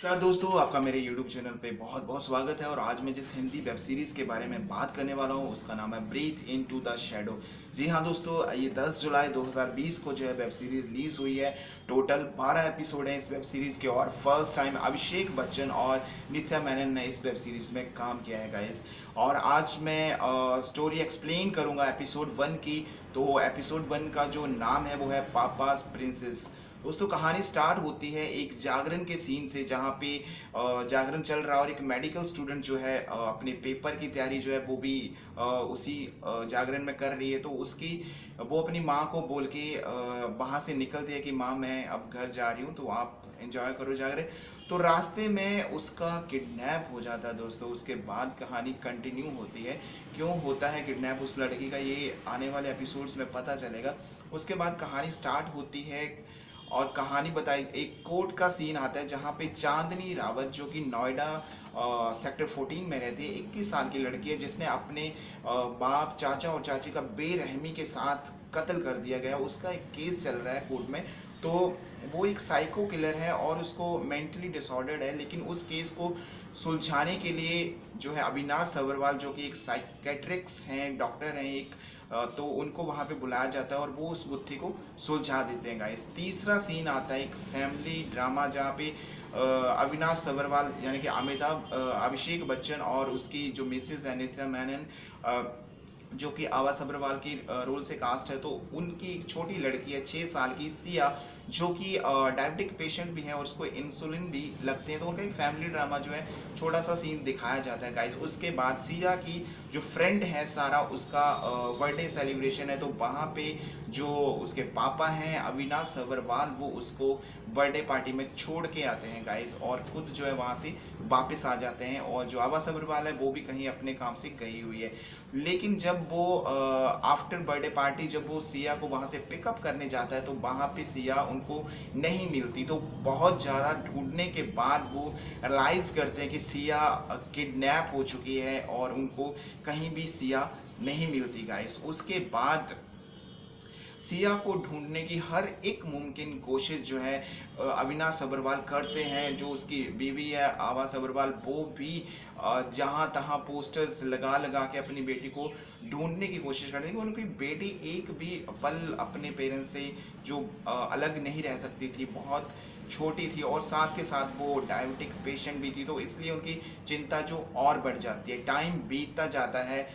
नमस्कार दोस्तों, आपका मेरे YouTube चैनल पे बहुत बहुत स्वागत है। और आज मैं जिस हिंदी वेब सीरीज के बारे में बात करने वाला हूँ उसका नाम है ब्रीथ इनटू द शैडो। जी हाँ दोस्तों, ये 10 जुलाई 2020 को जो है वेब सीरीज रिलीज हुई है। टोटल 12 एपिसोड हैं इस वेब सीरीज के और फर्स्ट टाइम अभिषेक बच्चन और नित्या मेनन ने इस वेब सीरीज में काम किया है गाइस। और आज मैं स्टोरी एक्सप्लेन करूंगा एपिसोड 1 की। तो एपिसोड 1 का जो नाम है वो है पापास प्रिंसेस। दोस्तों, कहानी स्टार्ट होती है एक जागरण के सीन से, जहाँ पे जागरण चल रहा है और एक मेडिकल स्टूडेंट जो है अपने पेपर की तैयारी जो है वो भी उसी जागरण में कर रही है। तो उसकी वो अपनी माँ को बोल के वहाँ से निकलती है कि माँ मैं अब घर जा रही हूँ, तो आप एंजॉय करो जागरण। तो रास्ते में उसका किडनैप हो जाता है दोस्तों। उसके बाद कहानी कंटिन्यू होती है। क्यों होता है किडनैप उस लड़की का, ये आने वाले एपिसोड्स में पता चलेगा। उसके बाद कहानी स्टार्ट होती है और कहानी बताई, एक कोर्ट का सीन आता है जहाँ पे चांदनी रावत जो कि नोएडा सेक्टर 14 में रहती है, 21 साल की लड़की है जिसने अपने बाप, चाचा और चाची का बेरहमी के साथ कत्ल कर दिया गया। उसका एक केस चल रहा है कोर्ट में। तो वो एक साइको किलर है और उसको मेंटली डिसऑर्डर्ड है, लेकिन उस केस को सुलझाने के लिए जो है अविनाश सब्रवाल जो कि एक साइकेट्रिक्स हैं, डॉक्टर हैं एक, तो उनको वहाँ पे बुलाया जाता है और वो उस गुत्थी को सुलझा देते हैं गाइस। तीसरा सीन आता है एक फैमिली ड्रामा जहाँ पे अविनाश सब्रवाल यानी कि अभिषेक बच्चन और उसकी जो मिसेज है नित्या मेनन, जो कि आवास अग्रवाल की रोल से कास्ट है। तो उनकी एक छोटी लड़की है 6 साल की सिया, जो कि डायबिटिक पेशेंट भी है और उसको इंसुलिन भी लगते हैं। तो उनका एक फैमिली ड्रामा जो है छोटा सा सीन दिखाया जाता है गाइज। उसके बाद सिया की जो फ्रेंड है सारा, उसका बर्थडे सेलिब्रेशन है। तो वहाँ पे जो उसके पापा हैं अविनाश सब्रवाल, वो उसको बर्थडे पार्टी में छोड़ के आते हैं गाइज, और खुद जो है वहाँ से वापस आ जाते हैं। और जो आवास सब्रवाल है वो भी कहीं अपने काम से गई हुई है। लेकिन जब वो आफ्टर बर्थडे पार्टी जब वो सिया को वहाँ से पिकअप करने जाता है तो वहाँ पे सिया उनको नहीं मिलती। तो बहुत ज़्यादा ढूंढने के बाद वो रियलाइज़ करते हैं कि सिया किडनैप हो चुकी है और उनको कहीं भी सिया नहीं मिलती गाइस। उसके बाद सिया को ढूंढने की हर एक मुमकिन कोशिश जो है अविनाश सब्रवाल करते हैं। जो उसकी बीवी है आवा सब्रवाल, वो भी जहाँ तहाँ पोस्टर्स लगा लगा के अपनी बेटी को ढूंढने की कोशिश करते हैं कि उनकी बेटी एक भी पल अपने पेरेंट्स से जो अलग नहीं रह सकती थी। बहुत छोटी थी और साथ के साथ वो डायबिटिक पेशेंट भी थी, तो इसलिए उनकी चिंता जो और बढ़ जाती है। टाइम बीतता जाता है,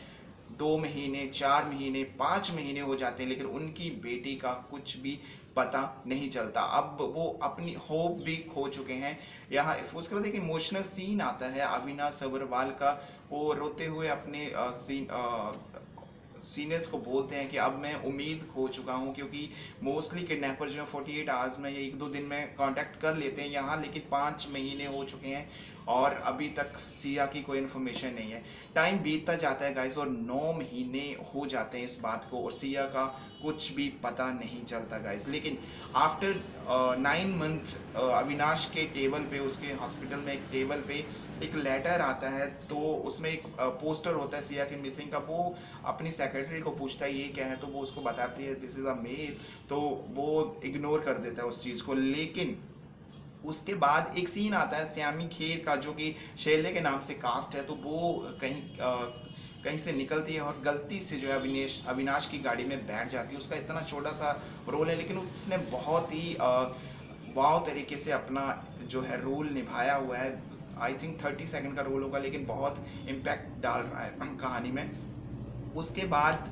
2 महीने, 4 महीने, 5 महीने हो जाते हैं, लेकिन उनकी बेटी का कुछ भी पता नहीं चलता। अब वो अपनी होप भी खो चुके हैं। यहाँ उसके बाद एक इमोशनल सीन आता है अविनाश सब्रवाल का। वो रोते हुए अपने सीनियर्स को बोलते हैं कि अब मैं उम्मीद खो चुका हूं, क्योंकि मोस्टली किडनैपर जो है 48 आवर्स में या 1-2 दिन में कांटेक्ट कर लेते हैं यहाँ, लेकिन 5 महीने हो चुके हैं और अभी तक सिया की कोई इन्फॉर्मेशन नहीं है। टाइम बीतता जाता है गाइस और 9 महीने हो जाते हैं इस बात को और सिया का कुछ भी पता नहीं चलता गाइस। लेकिन आफ्टर 9 मंथ अविनाश के टेबल पे, उसके हॉस्पिटल में एक टेबल पे एक लेटर आता है। तो उसमें एक पोस्टर होता है सिया के मिसिंग का। वो अपनी सेक्रेटरी को पूछता है ये क्या है, तो वो उसको बताती है दिस इज अ मेल। तो वो इग्नोर कर देता है उस चीज़ को। लेकिन उसके बाद एक सीन आता है श्यामी खेर का, जो कि शैले के नाम से कास्ट है। तो वो कहीं से निकलती है और गलती से जो है अविनाश की गाड़ी में बैठ जाती है। उसका इतना छोटा सा रोल है, लेकिन उसने बहुत ही वाव तरीके से अपना जो है रोल निभाया हुआ है। आई थिंक 30 सेकंड का रोल होगा, लेकिन बहुत इम्पैक्ट डाल रहा है कहानी में। उसके बाद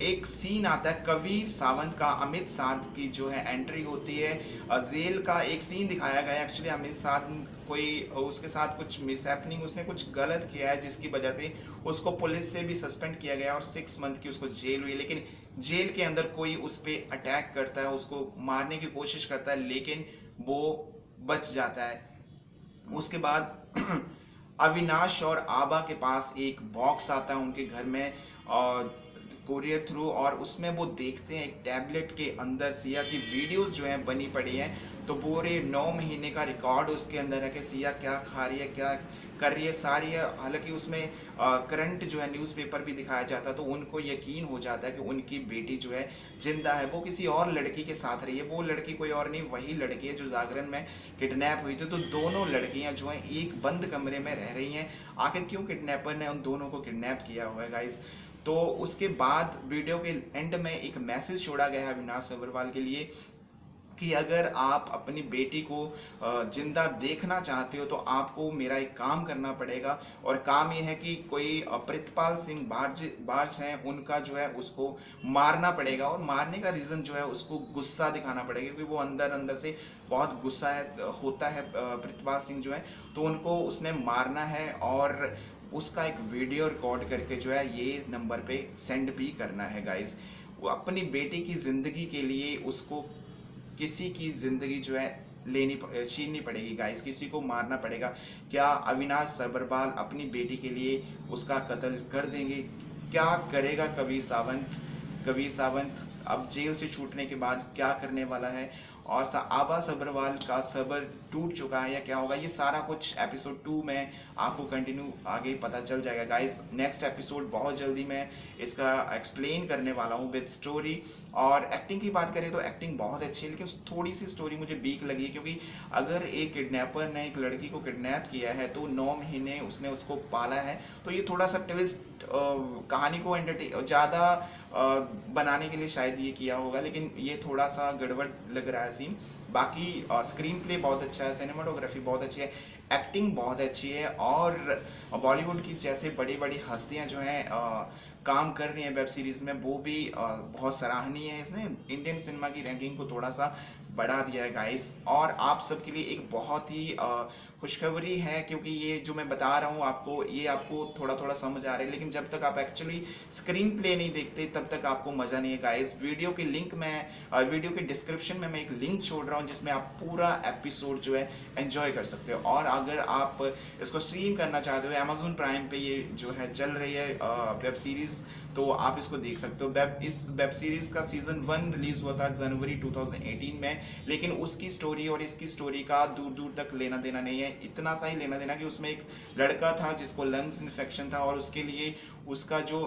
एक सीन आता है कबीर सावंत का। अमित साध की जो है एंट्री होती है। जेल का एक सीन दिखाया गया है। एक्चुअली अमित साध कोई उसके साथ कुछ मिसहैपनिंग, उसने कुछ गलत किया है जिसकी वजह से उसको पुलिस से भी सस्पेंड किया गया और 6 मंथ की उसको जेल हुई। लेकिन जेल के अंदर कोई उस पर अटैक करता है, उसको मारने की कोशिश करता है, लेकिन वो बच जाता है। उसके बाद अविनाश और आबा के पास एक बॉक्स आता है उनके घर में, और कोरियर थ्रू, और उसमें वो देखते हैं एक टैबलेट के अंदर सिया की वीडियोस जो हैं बनी पड़ी हैं। तो पूरे 9 महीने का रिकॉर्ड उसके अंदर है कि सिया क्या खा रही है, क्या कर रही है सारी है। हालांकि उसमें करंट जो है न्यूज़पेपर भी दिखाया जाता है, तो उनको यकीन हो जाता है कि उनकी बेटी जो है जिंदा है, वो किसी और लड़की के साथ रही है। वो लड़की कोई और नहीं, वही लड़की है जो जागरण में किडनैप हुई थी। तो दोनों लड़कियां जो हैं एक बंद कमरे में रह रही हैं। आखिर क्यों किडनैपर ने उन दोनों को किडनैप किया हुआ है गाइस? तो उसके बाद वीडियो के एंड में एक मैसेज छोड़ा गया है अविनाश सब्रवाल के लिए कि अगर आप अपनी बेटी को जिंदा देखना चाहते हो तो आपको मेरा एक काम करना पड़ेगा, और काम ये है कि कोई प्रितपाल सिंह बार्ज हैं, उनका जो है उसको मारना पड़ेगा। और मारने का रीज़न जो है उसको गुस्सा दिखाना पड़ेगा, क्योंकि वो अंदर अंदर से बहुत गुस्सा होता है प्रितपाल सिंह जो है। तो उनको उसने मारना है, और उसका एक वीडियो रिकॉर्ड करके जो है ये नंबर पे सेंड भी करना है गाइस। वो अपनी बेटी की ज़िंदगी के लिए उसको किसी की ज़िंदगी जो है छीननी पड़ेगी गाइस, किसी को मारना पड़ेगा। क्या अविनाश सब्रवाल अपनी बेटी के लिए उसका कत्ल कर देंगे? क्या करेगा कबीर सावंत अब जेल से छूटने के बाद क्या करने वाला है? और आभा सब्रवाल का सब्र टूट चुका है या क्या होगा? ये सारा कुछ एपिसोड 2 में आपको कंटिन्यू आगे पता चल जाएगा गाइस। नेक्स्ट एपिसोड बहुत जल्दी मैं इसका एक्सप्लेन करने वाला हूँ विद स्टोरी। और एक्टिंग की बात करें तो एक्टिंग बहुत अच्छी है, लेकिन थोड़ी सी स्टोरी मुझे वीक लगी है, क्योंकि अगर एक किडनैपर ने एक लड़की को किडनैप किया है तो 9 महीने उसने उसको पाला है, तो ये थोड़ा सा ट्विस्ट कहानी को ज़्यादा बनाने के लिए शायद ये किया होगा, लेकिन ये थोड़ा सा गड़बड़ लग रहा है सीन। बाकी स्क्रीन प्ले बहुत अच्छा है, सिनेमाटोग्राफी बहुत अच्छी है, एक्टिंग बहुत अच्छी है, और बॉलीवुड की जैसे बड़ी बड़ी हस्तियां जो हैं काम कर रही हैं वेब सीरीज़ में, वो भी बहुत सराहनीय है। इसने इंडियन सिनेमा की रैंकिंग को थोड़ा सा बढ़ा दिया है गाइस। और आप सबके लिए एक बहुत ही खुशखबरी है, क्योंकि ये जो मैं बता रहा हूँ आपको, ये आपको थोड़ा थोड़ा समझ आ रहा है, लेकिन जब तक आप एक्चुअली स्क्रीन प्ले नहीं देखते तब तक आपको मज़ा नहीं है गाइस। वीडियो के डिस्क्रिप्शन में मैं एक लिंक छोड़ रहा हूँ, जिसमें आप पूरा एपिसोड जो है एंजॉय कर सकते हो। और अगर आप इसको स्ट्रीम करना चाहते हो, अमेजोन प्राइम पे ये जो है चल रही है वेब सीरीज़, तो आप इसको देख सकते हो। इस वेब सीरीज़ का सीज़न 1 रिलीज़ हुआ था जनवरी 2018 में, लेकिन उसकी स्टोरी और इसकी स्टोरी का दूर दूर तक लेना देना नहीं है। इतना सा ही लेना देना कि उसमें एक लड़का था जिसको लंग्स इन्फेक्शन था, और उसके लिए उसका जो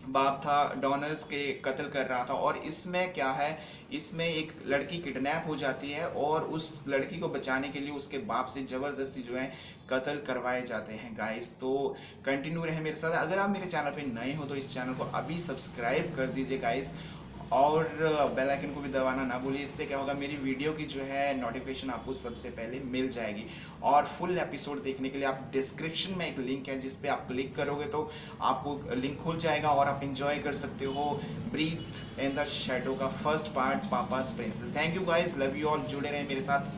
बाप था डोनर्स के कत्ल कर रहा था। और इसमें क्या है, इसमें एक लड़की किडनैप हो जाती है, और उस लड़की को बचाने के लिए उसके बाप से ज़बरदस्ती जो है कत्ल करवाए जाते हैं गाइस। तो कंटिन्यू रहे मेरे साथ। अगर आप मेरे चैनल पे नए हो तो इस चैनल को अभी सब्सक्राइब कर दीजिए गाइस, और बेल आइकन को भी दबाना ना भूलिए। इससे क्या होगा, मेरी वीडियो की जो है नोटिफिकेशन आपको सबसे पहले मिल जाएगी। और फुल एपिसोड देखने के लिए आप डिस्क्रिप्शन में एक लिंक है, जिस पे आप क्लिक करोगे तो आपको लिंक खुल जाएगा, और आप इंजॉय कर सकते हो ब्रीथ इन द शैडो का first part, papa's princess. Thank you guys, love you all, जुड़े रहें मेरे साथ।